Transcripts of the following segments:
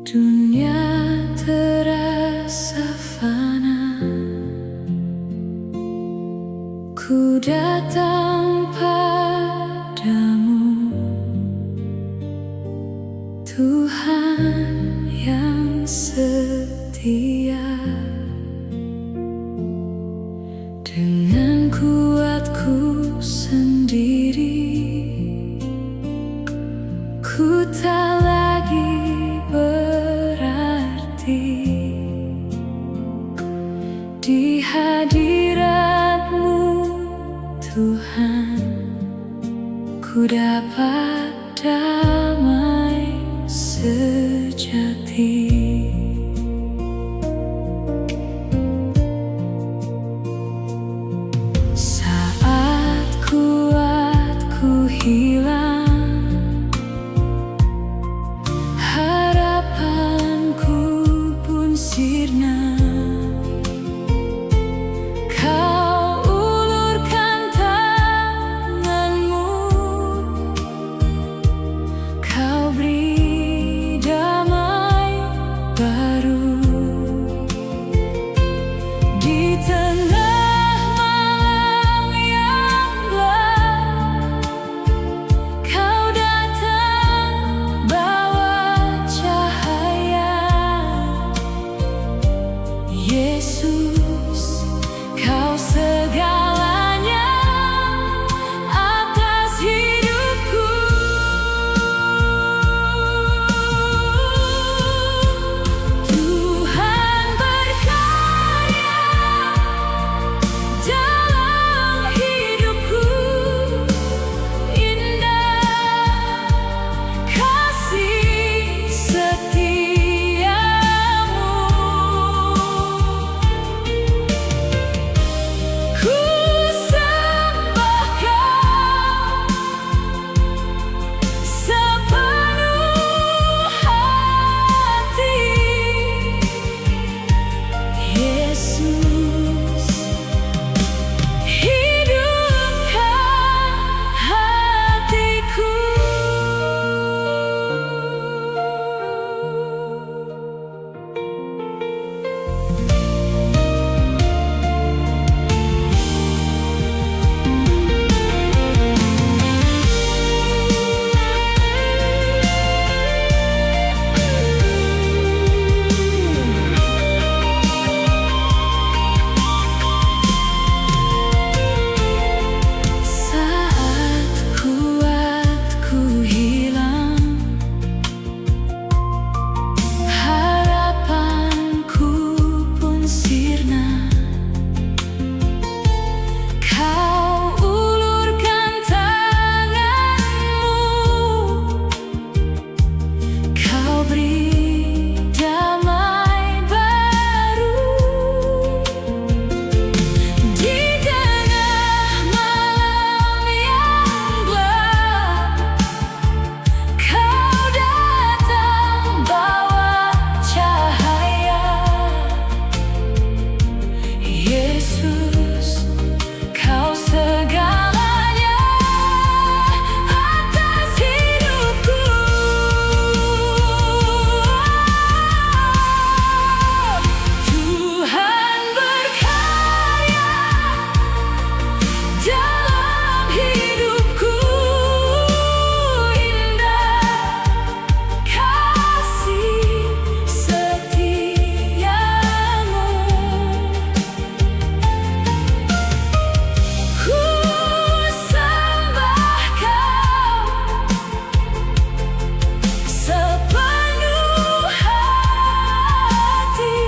Dunia terasa fana, ku datang padamu, Tuhan yang setia. Dengan kuatku sendiri, ku tak lagi berarti di hadirat-Mu, Tuhan. Ku dapat damai sejati. Saat kuatku hilang, harapanku pun sirna. Kau ulurkan tangan-Mu, Kau beri damai baru di tengah malam yang gelap. Kau datang bawa cahaya, Yesus. Kau segalanya atas hidupku. Tuhan berkarya dalam hidupku, indah kasih setia-Mu. Ku sembah Kau sepenuh hati, Yesus. Hidupkan hatiku. Saat kuatku hilang, harapanku pun sirna. Kau ulurkan tangan-Mu, Kau beri damai baru di tengah malam yang gelap. Kau datang bawa cahaya, Yesus. Kau segalanya atas hidupku. Tuhan berkarya dalam hidupku, indah kasih setia-Mu. Ku sembah Kau sepenuh hati,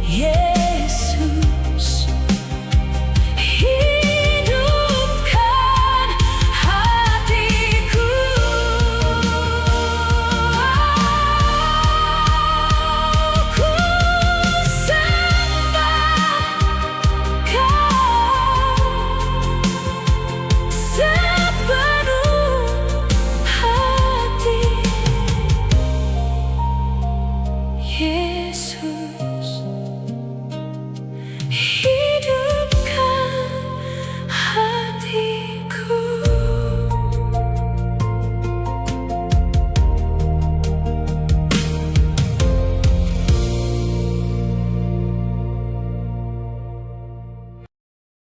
Yesus. Hidupkan hatiku. Ku sembah Kau sepenuh hati, Yesus.